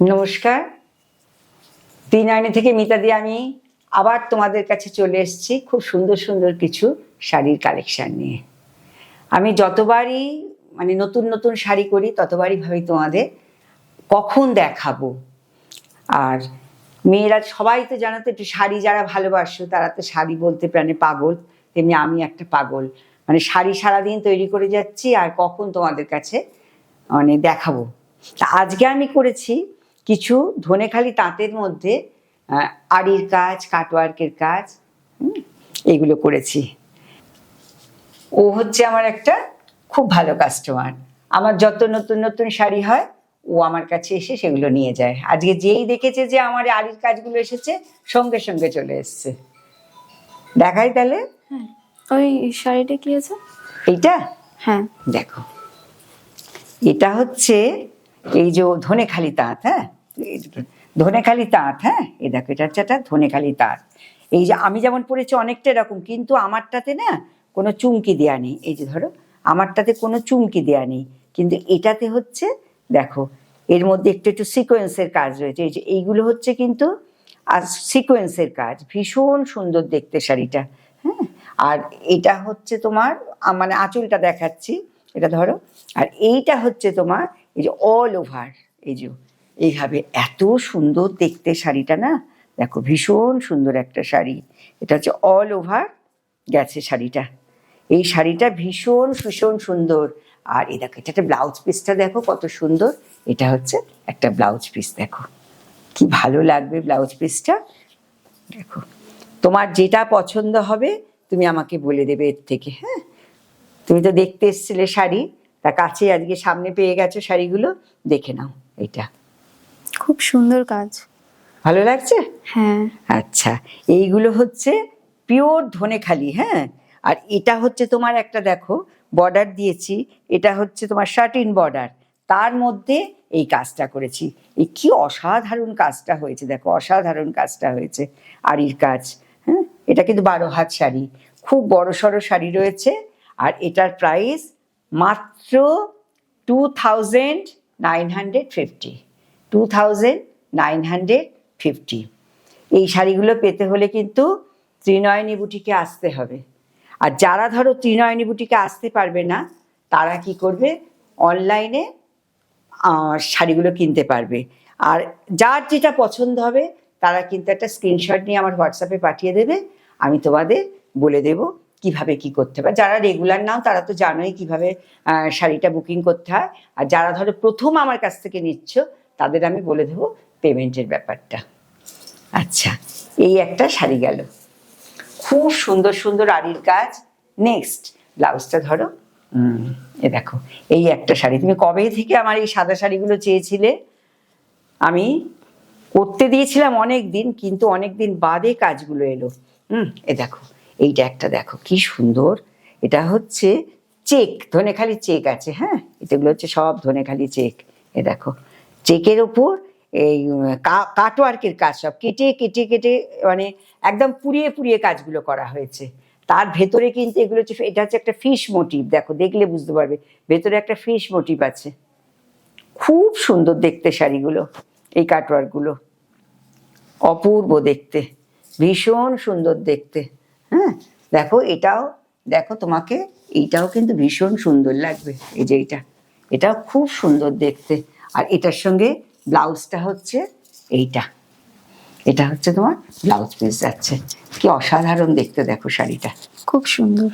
নমস্কার, ত্রিনয়নী থেকে মিতা দি। আমি আবার তোমাদের কাছে চলে এসেছি খুব সুন্দর সুন্দর কিছু শাড়ির কালেকশন নিয়ে। আমি যতবারই নতুন নতুন শাড়ি করি ততবারই ভাবি তোমাদের কখন দেখাবো। আর মেয়েরা সবাই তো জানো তো, একটু শাড়ি যারা ভালোবাসো তারা তো শাড়ি বলতে প্রাণে পাগল, তেমনি আমি একটা পাগল। শাড়ি সারাদিন তৈরি করে যাচ্ছি আর কখন তোমাদের কাছে দেখাবো। তা আজকে আমি করেছি কিছু ধনেখালি তাঁতের মধ্যে আড়ির কাজ, কাটওয়ার্কের কাজ, এগুলো করেছি। ও হচ্ছে আমার একটা খুব ভালো কাস্টমার। আমার যত নতুন নতুন শাড়ি হয় ও আমার কাছে এসে সেগুলো নিয়ে যায়। আজকে যেই দেখেছে যে আমার আড়ির কাজগুলো এসেছে, সঙ্গে সঙ্গে চলে এসছে। দেখাই তাহলে। হ্যাঁ, ওই শাড়িটা কি আছে? এইটা হ্যাঁ দেখো, এটা হচ্ছে এই যে ধনেখালি তাঁত। হ্যাঁ, ধনেখালি তাঁত। হ্যাঁ, এই দেখো, এটা হচ্ছে একটা ধনেখালি তাঁত। এই যে আমি যেমন পরেছি অনেকটা এরকম, কিন্তু আমারটাতে না কোনো চুমকি দেওয়া নেই। এই যে ধরো, আমারটাতে কোনো চুমকি দেওয়া নেই, কিন্তু এটাতে হচ্ছে দেখো এর মধ্যে একটু একটু সিকোয়েন্সের কাজ রয়েছে। এই যে এইগুলো হচ্ছে কিন্তু আর সিকোয়েন্সের কাজ, ভীষণ সুন্দর দেখতে শাড়িটা। হ্যাঁ, আর এটা হচ্ছে তোমার আঁচলটা দেখাচ্ছি, এটা ধরো। আর এইটা হচ্ছে তোমার এই যে অল ওভার, এই যে এইভাবে এত সুন্দর দেখতে শাড়িটা না। দেখো ভীষণ সুন্দর একটা শাড়ি, এটা হচ্ছে অল ওভার গেছে শাড়িটা। এই শাড়িটা ভীষণ ভীষণ সুন্দর। আর এই দেখো, এটা একটা ব্লাউজ পিসটা দেখো কত সুন্দর। এটা হচ্ছে একটা ব্লাউজ পিস, দেখো কি ভালো লাগবে ব্লাউজ পিসটা। দেখো, তোমার যেটা পছন্দ হবে তুমি আমাকে বলে দেবে এর থেকে। হ্যাঁ, তুমি তো দেখতে এসেছিলে শাড়ি, তা কাছে আজকে সামনে পেয়ে গেছো শাড়িগুলো, দেখে নাও। এটা খুব সুন্দর কাজ, ভালো লাগছে? হ্যাঁ। আচ্ছা, এইগুলো হচ্ছে পিওর ধনেখালি। হ্যাঁ, আর এটা হচ্ছে তোমার একটা দেখো বর্ডার দিয়েছি, এটা হচ্ছে তোমার শার্টিন বর্ডার, তার মধ্যে এই কাজটা করেছি। এই কি অসাধারণ কাজটা হয়েছে, দেখো অসাধারণ কাজটা হয়েছে, আড়ির কাজ। হ্যাঁ, এটা কিন্তু 12 হাত শাড়ি, খুব বড় সড়ো শাড়ি রয়েছে। আর এটার প্রাইস মাত্র 2950, 2950। এই শাড়িগুলো পেতে হলে কিন্তু ত্রিনয়নী বুটিকে আসতে হবে। আর যারা ধরো ত্রিনয়নী বুটিকে আসতে পারবে না, তারা কি করবে, অনলাইনে শাড়িগুলো কিনতে পারবে। আর যার যেটা পছন্দ হবে তারা কিন্তু একটা স্ক্রিনশট নিয়ে আমার হোয়াটসঅ্যাপে পাঠিয়ে দেবে, আমি তোমাদের বলে দেব কিভাবে কি করতে হবে। যারা রেগুলার নাও তারা তো জানোই কিভাবে শাড়িটা বুকিং করতে হয়। আর যারা ধরো প্রথম আমার কাছ থেকে নিচ্ছ তাদের আমি বলে দেবো পেমেন্টের ব্যাপারটা। আচ্ছা, এই একটা শাড়ি গেল, খুব সুন্দর সুন্দর আড়ির কাজ। নেক্সট ব্লাউজটা ধরো, এ দেখো এই একটা শাড়ি। তুমি কবে থেকে আমার এই সাদা শাড়িগুলো চেয়েছিলে, আমি করতে দিয়েছিলাম অনেক দিন, কিন্তু অনেক দিন বাদে কাজগুলো এলো। এ দেখো, এইটা একটা দেখো কি সুন্দর। এটা হচ্ছে চেক, ধনেখালি চেক আছে। হ্যাঁ, এটাগুলো হচ্ছে সব ধনেখালি চেক। এ দেখো, চেকের ওপর এই কাটওয়ার্কের কাজ, সব কেটে কেটে কেটে একদম পুড়িয়ে পুড়িয়ে কাজগুলো করা হয়েছে। তার ভেতরে কিন্তু এগুলো হচ্ছে, এটা হচ্ছে একটা ফিশ মোটিভ, দেখো দেখলে বুঝতে পারবে ভেতরে একটা ফিশ মোটিভ আছে। খুব সুন্দর দেখতে শাড়িগুলো, এই কাটওয়ার্কগুলো অপূর্ব দেখতে, ভীষণ সুন্দর দেখতে। হ্যাঁ, দেখো এটাও দেখো, তোমাকে এইটাও কিন্তু ভীষণ সুন্দর লাগবে। এই যে এটাও খুব সুন্দর দেখতে। আর এটার সঙ্গে ব্লাউজটা হচ্ছে এইটা, এটা হচ্ছে তোমার ব্লাউজ পিস যাচ্ছে। কি অসাধারণ দেখতে দেখো শাড়িটা, খুব সুন্দর,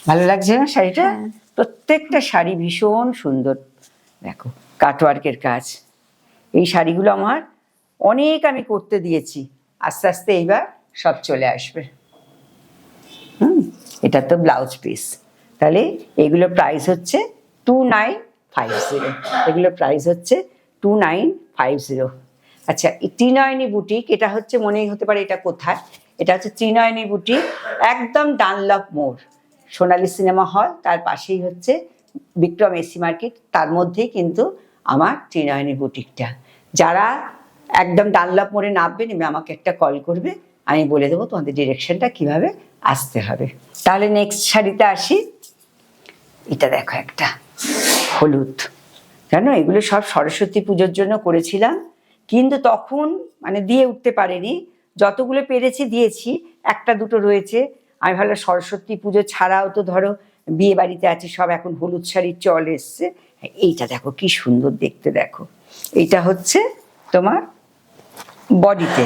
ভালো লাগছে না শাড়িটা? হ্যাঁ। প্রত্যেকটা শাড়ি ভীষণ সুন্দর। দেখো কাটওয়ার্কের কাজ, এই শাড়িগুলো আমার অনেক আমি করতে দিয়েছি, আস্তে আস্তে এইবার সব চলে আসবে। এটা তো ব্লাউজ পিস। তাহলে এগুলোর প্রাইস হচ্ছে 2950, এগুলোর প্রাইস হচ্ছে 2950। আচ্ছা, এই ত্রিনয়নী বুটিক, এটা হচ্ছে মনেই হতে পারে এটা কোথায়। এটা হচ্ছে ত্রিনয়নী বুটিক, একদম ডানলপ মোড়, সোনালী সিনেমা হল, তার পাশেই হচ্ছে বিক্রম এসি মার্কেট, তার মধ্যেই কিন্তু আমার ত্রিনয়নী বুটিকটা। যারা একদম ডানলপ মোড়ে নামবে, নেমে আমাকে একটা কল করবে, আমি বলে দেবো তোমাদের ডিরেকশনটা কিভাবে আসতে হবে। তাহলে নেক্সট শাড়িতে আসি। এটা দেখো একটা হলুদ, জানো এগুলো সব সরস্বতী পুজোর জন্য করেছিলাম, কিন্তু তখন মানে দিয়ে উঠতে পারেনি, যতগুলো পেরেছি দিয়েছি, একটা দুটো রয়েছে। আমি ভাবলাম সরস্বতী পুজো ছাড়াও তো ধরো বিয়ে বাড়িতে আছে সব, এখন হলুদ শাড়ির চল এসছে। এইটা দেখো কি সুন্দর দেখতে, দেখো এইটা হচ্ছে তোমার বডিতে,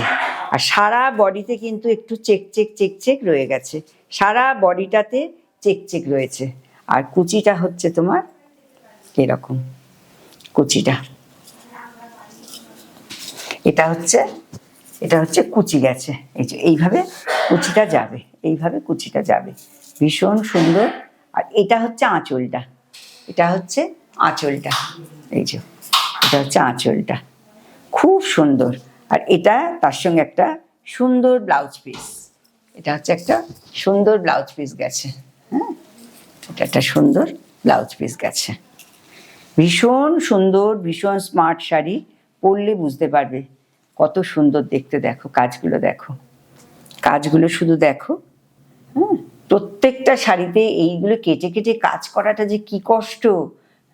আর সারা বডিতে কিন্তু একটু চেক চেক চেক চেক রয়ে গেছে, সারা বডিটাতে চেক চেক রয়েছে। আর কুচিটা হচ্ছে তোমার এরকম, কুচিটা এটা হচ্ছে কুচি গেছে, এই যে এইভাবে কুচিটা যাবে, এইভাবে কুচিটা যাবে, ভীষণ সুন্দর। আর এটা হচ্ছে আঁচলটা, এটা হচ্ছে আঁচলটা, এই যে এটা হচ্ছে আঁচলটা, খুব সুন্দর। আর এটা তার সঙ্গে একটা সুন্দর ব্লাউজ পিস, এটা হচ্ছে একটা সুন্দর ব্লাউজ পিস গেছে। হ্যাঁ, এটা একটা সুন্দর ব্লাউজ পিস গেছে, ভীষণ সুন্দর, ভীষণ স্মার্ট শাড়ি। পরলে বুঝতে পারবে কত সুন্দর দেখতে। দেখো কাজগুলো, দেখো কাজগুলো শুধু দেখো। হ্যাঁ, প্রত্যেকটা শাড়িতে এইগুলো কেটে কেটে কাজ করাটা যে কি কষ্ট।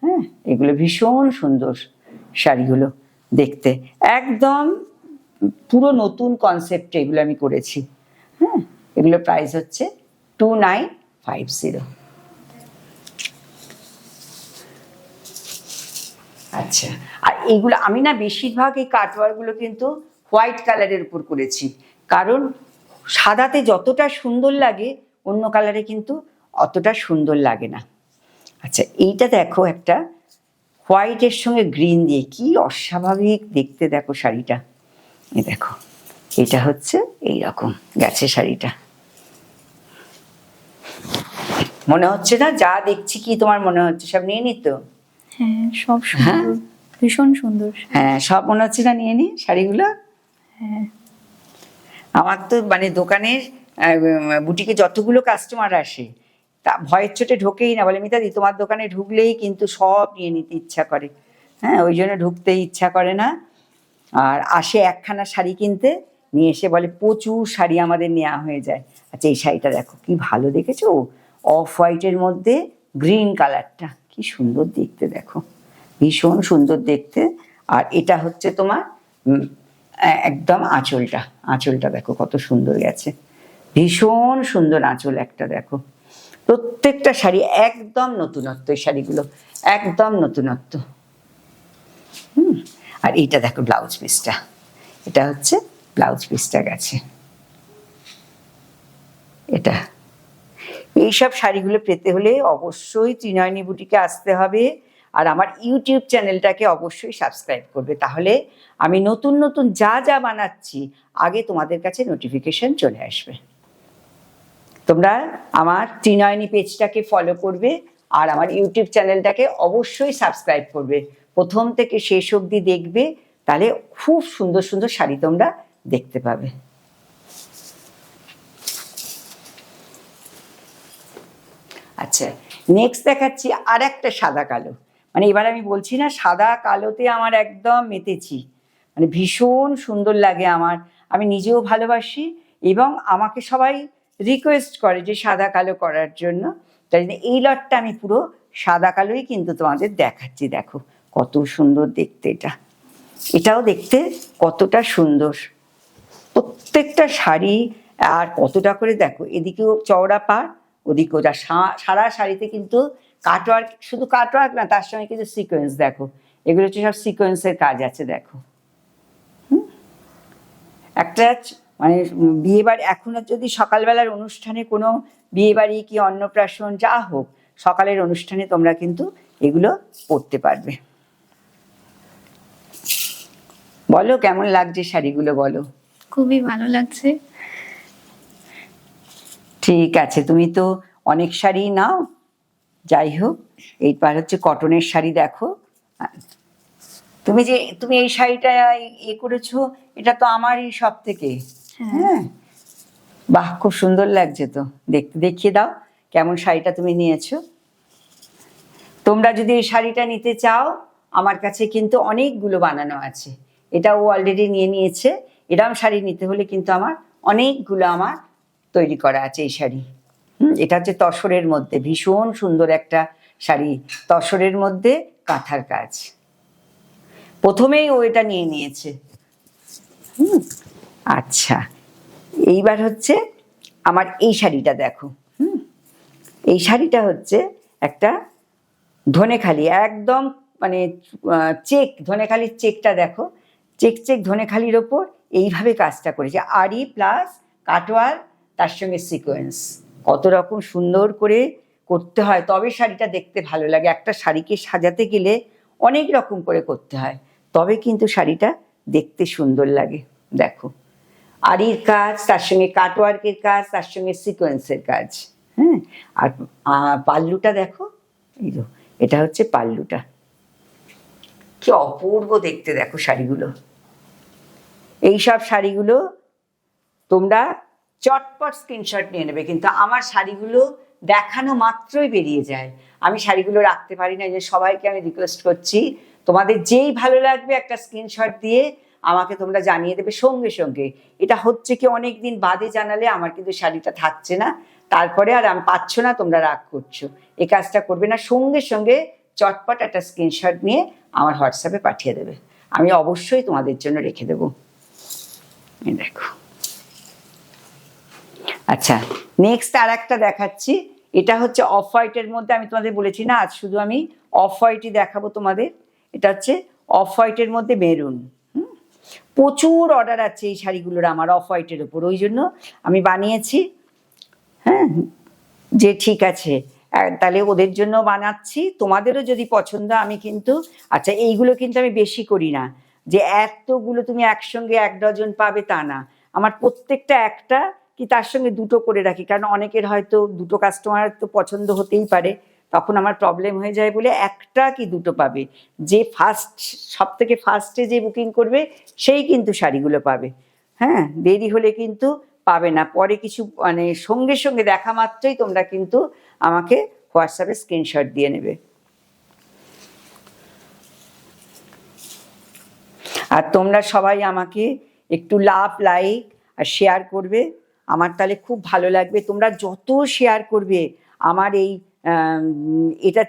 হ্যাঁ, এগুলো ভীষণ সুন্দর শাড়িগুলো দেখতে, একদম পুরো নতুন কনসেপ্টে এগুলো আমি করেছি। হ্যাঁ, এগুলো প্রাইস হচ্ছে 2950। আচ্ছা, আর এইগুলো আমি না বেশিরভাগ এই কাটওয়ারগুলো কিন্তু হোয়াইট কালারের উপর করেছি, কারণ সাদাতে যতটা সুন্দর লাগে অন্য কালারে কিন্তু অতটা সুন্দর লাগে না। আচ্ছা, এইটা দেখো একটা হোয়াইটের সঙ্গে গ্রিন দিয়ে কি অস্বাভাবিক দেখতে, দেখো শাড়িটা, এই দেখো এটা হচ্ছে এইরকম গেছে শাড়িটা। মনে হচ্ছে না যা দেখছি, কি তোমার মনে হচ্ছে সব নিয়ে নিত? হ্যাঁ, সব সুন্দর, ভীষণ সুন্দর। হ্যাঁ, সব মনে হচ্ছে না নিয়ে নি শাড়িগুলো। হ্যাঁ, আমার তো মানে দোকানের বুটিকে যতগুলো কাস্টমার আসে তা ভয়ের চোটে ঢোকেই না, বলে মিতাদি তোমার দোকানে ঢুকলেই কিন্তু সব নিয়ে নিতে ইচ্ছা করে। হ্যাঁ, ওই জন্য ঢুকতেই ইচ্ছা করে না। আর আসে একখানা শাড়ি কিনতে, নিয়ে এসে বলে প্রচুর শাড়ি আমাদের নেওয়া হয়ে যায়। আচ্ছা, এই শাড়িটা দেখো কি ভালো দেখেছো, অফ হোয়াইটের মধ্যে গ্রিন কালারটা কি সুন্দর দেখতে, দেখো ভীষণ সুন্দর দেখতে। আর এটা হচ্ছে তোমার একদম আঁচলটা, আঁচলটা দেখো কত সুন্দর গেছে, ভীষণ সুন্দর আঁচল একটা দেখো। প্রত্যেকটা শাড়ি একদম নতুনত্ব, এই শাড়িগুলো একদম নতুনত্ব। আর এইটা দেখো ব্লাউজ পিসটা, এটা হচ্ছে ব্লাউজ পিসটা গেছে এটা। এইসব শাড়িগুলো পেতে হলে অবশ্যই ত্রিনয়নী বুটিকে আসতে হবে, আর আমার ইউটিউব চ্যানেলটাকে অবশ্যই সাবস্ক্রাইব করবে, তাহলে আমি নতুন নতুন যা যা বানাচ্ছি আগে তোমাদের কাছে নোটিফিকেশন চলে আসবে। তোমরা আমার ত্রিনয়নী পেজটাকে ফলো করবে, আর আমার ইউটিউব চ্যানেলটাকে অবশ্যই সাবস্ক্রাইব করবে, প্রথম থেকে শেষ অবধি দেখবে, তাহলে খুব সুন্দর সুন্দর শাড়ি তোমরা দেখতে পাবে। আচ্ছা, নেক্সট দেখাচ্ছি আর একটা সাদা কালো, মানে এবার আমি বলছি না সাদা কালোতে আমার একদম মেতেছি, মানে ভীষণ সুন্দর লাগে আমার, আমি নিজেও ভালোবাসি এবং আমাকে সবাই রিকোয়েস্ট করে যে সাদা কালো করার জন্য। তাই জন্য এই লটটা আমি পুরো সাদা কালোই কিন্তু তোমাদের দেখাচ্ছি। দেখো কত সুন্দর দেখতে এটা, এটাও দেখতে কতটা সুন্দর প্রত্যেকটা শাড়ি। আর কতটা করে দেখো, এদিকেও চওড়া পাড়, ওদিকেও যা, সারা শাড়িতে কিন্তু কাটওয়ার্ক, শুধু কাটওয়ার্ক না, তার সঙ্গে কিন্তু সিকোয়েন্স দেখো, এগুলো হচ্ছে সব সিকোয়েন্সের কাজ আছে দেখো। একটা মানে বিয়ে বাড়ি, এখনো যদি সকালবেলার অনুষ্ঠানে কোনো বিয়ে বাড়ি কি অন্নপ্রাশন যা হোক, সকালের অনুষ্ঠানে তোমরা কিন্তু এগুলো পরতে পারবে। বলো কেমন লাগছে শাড়িগুলো, বলো। খুবই ভালো লাগছে। ঠিক আছে, তুমি তো অনেক শাড়ি নাও, যাই হোক এইবার হচ্ছে কটনের শাড়ি দেখো। তুমি এই শাড়িটা করেছো, এটা তো আমারই সব থেকে। হ্যাঁ, বাহ, খুব সুন্দর লাগছে তো দেখতে, দেখিয়ে দাও কেমন শাড়িটা তুমি নিয়েছো। তোমরা যদি এই শাড়িটা নিতে চাও, আমার কাছে কিন্তু অনেকগুলো বানানো আছে, এটা ও অলরেডি নিয়ে নিয়েছে। এরকম শাড়ি নিতে হলে কিন্তু আমার অনেকগুলো আমার তৈরি করা আছে এই শাড়ি। এটা হচ্ছে তসরের মধ্যে ভীষণ সুন্দর একটা শাড়ি, তসরের মধ্যে কাঁথার কাজ। প্রথমেই ও এটা নিয়ে নিয়েছে, আচ্ছা, এইবার হচ্ছে আমার এই শাড়িটা দেখো। এই শাড়িটা হচ্ছে একটা ধনেখালি, একদম মানে চেক, ধনেখালির চেকটা দেখো, চেক ধনেখালির ওপর এইভাবে কাজটা করেছে, আরি প্লাস কাটওয়ার, তার সঙ্গে সিকোয়েন্স। কত রকম সুন্দর করে করতে হয়, তবে শাড়িটা দেখতে ভালো লাগে। একটা শাড়িকে সাজাতে গেলে অনেক রকম করে করতে হয়, তবে কিন্তু শাড়িটা দেখতে সুন্দর লাগে। দেখো, আরির কাজ, তার সঙ্গে কাটওয়ার্কের কাজ, তার সঙ্গে সিকোয়েন্সের কাজ। হ্যাঁ, আর পাল্লুটা দেখো, এই তো, এটা হচ্ছে পাল্লুটা। কি অপূর্ব দেখতে দেখো শাড়িগুলো। এইসব শাড়িগুলো তোমরা চটপট স্ক্রিনশট নিয়ে নেবে, কিন্তু আমার শাড়িগুলো দেখানো মাত্রই বেরিয়ে যায়। আমি শাড়িগুলো রাখতে পারি না, যে সবাইকে আমি রিকোয়েস্ট করছি, তোমাদের যেই ভালো লাগবে একটা স্ক্রিনশট দিয়ে আমাকে তোমরা জানিয়ে দেবে সঙ্গে সঙ্গে। এটা হচ্ছে কি অনেক দিন বাদে জানালে আমার কিন্তু শাড়িটা থাকছে না, তারপরে আর আমি পাচ্ছ না, তোমরা রাগ করছো। এই কাজটা করবে না, সঙ্গে সঙ্গে চটপট একটা স্ক্রিনশট নিয়ে আমার হোয়াটসঅ্যাপে পাঠিয়ে দেবে, আমি অবশ্যই তোমাদের জন্য রেখে দেবো। দেখো, আচ্ছা, নেক্সট আর একটা দেখাচ্ছি। এটা হচ্ছে অফ হোয়াইটের মধ্যে, আমি তোমাদের বলেছি না আজ শুধু আমি অফ হোয়াইটই দেখাবো তোমাদের। এটা হচ্ছে অফ হোয়াইটের মধ্যে মেরুন। প্রচুর অর্ডার আছে এই শাড়িগুলোর আমার অফ হোয়াইটের ওপর, ওই জন্য আমি বানিয়েছি। হ্যাঁ, যে ঠিক আছে তাহলে ওদের জন্য বানাচ্ছি, তোমাদেরও যদি পছন্দ। আমি কিন্তু, আচ্ছা, এইগুলো কিন্তু আমি বেশি করি না, যে এতগুলো তুমি একসঙ্গে 1 ডজন পাবে তা না। আমার প্রত্যেকটা একটা কি তার সঙ্গে দুটো করে রাখি, কারণ অনেকের হয়তো দুটো কাস্টমার তো পছন্দ হতেই পারে, তখন আমার প্রবলেম হয়ে যায় বলে একটা কি দুটো পাবে। যে ফার্স্ট, সব থেকে ফার্স্টে যে বুকিং করবে সেই কিন্তু শাড়িগুলো পাবে। হ্যাঁ, দেরি হলে কিন্তু পাবে না, পরে কিছু মানে সঙ্গে সঙ্গে দেখা মাত্রই তোমরা কিন্তু আমাকে হোয়াটসঅ্যাপে স্ক্রিনশট দিয়ে নেবে। আর তোমরা সবাই আমাকে একটু লাভ, লাইক আর শেয়ার করবে, আমার তাহলে খুব ভালো লাগবে। তোমরা যত শেয়ার করবে আমার এই এটা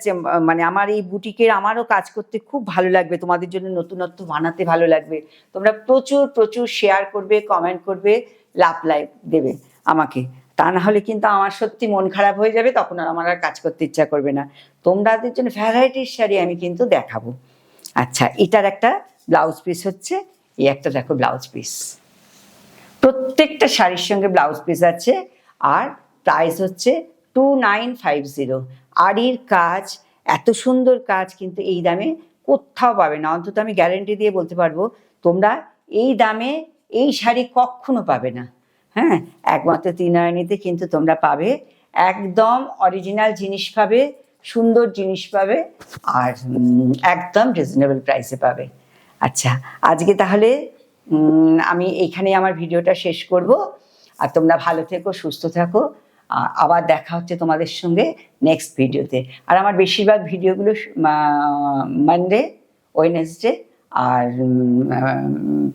মানে আমার এই বুটিকের আমারও কাজ করতে খুব ভালো লাগবে, তোমাদের জন্য নতুনত্ব বানাতে ভালো লাগবে। তোমরা প্রচুর প্রচুর শেয়ার করবে, কমেন্ট করবে, লাভ লাইক দেবে আমাকে, তা না হলে কিন্তু আমার সত্যি মন খারাপ হয়ে যাবে, তখন আর আমার আর কাজ করতে ইচ্ছা করবে না। তোমাদের জন্য ভ্যারাইটির শাড়ি আমি কিন্তু দেখাবো। আচ্ছা, এটার একটা ব্লাউজ পিস হচ্ছে, এই একটা দেখো ব্লাউজ পিস, প্রত্যেকটা শাড়ির সঙ্গে ব্লাউজ পিস আছে, আর প্রাইস হচ্ছে 2950। আরির কাজ, এত সুন্দর কাজ কিন্তু এই দামে কোথাও পাবে না, অন্তত আমি গ্যারেন্টি দিয়ে বলতে পারবো তোমরা এই দামে এই শাড়ি কখনো পাবে না। হ্যাঁ, একমাত্র ত্রিনয়নীতে কিন্তু তোমরা পাবে, একদম অরিজিনাল জিনিস পাবে, সুন্দর জিনিস পাবে, আর একদম রিজনেবল প্রাইসে পাবে। আচ্ছা, আজকে তাহলে আমি এইখানে আমার ভিডিওটা শেষ করব। আর তোমরা ভালো থেকো, সুস্থ থাকো, আবার দেখা হচ্ছে তোমাদের সঙ্গে নেক্সট ভিডিওতে। আর আমার বেশিরভাগ ভিডিওগুলো মানডে, ওয়েডনেসডে আর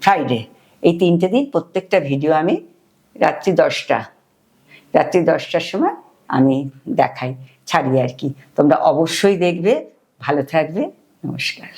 ফ্রাইডে, এই 3টে দিন প্রত্যেকটা ভিডিও আমি রাত্রি 10টার সময় আমি দেখাই, ছাড়ি আর কি। তোমরা অবশ্যই দেখবে, ভালো থাকবে, নমস্কার।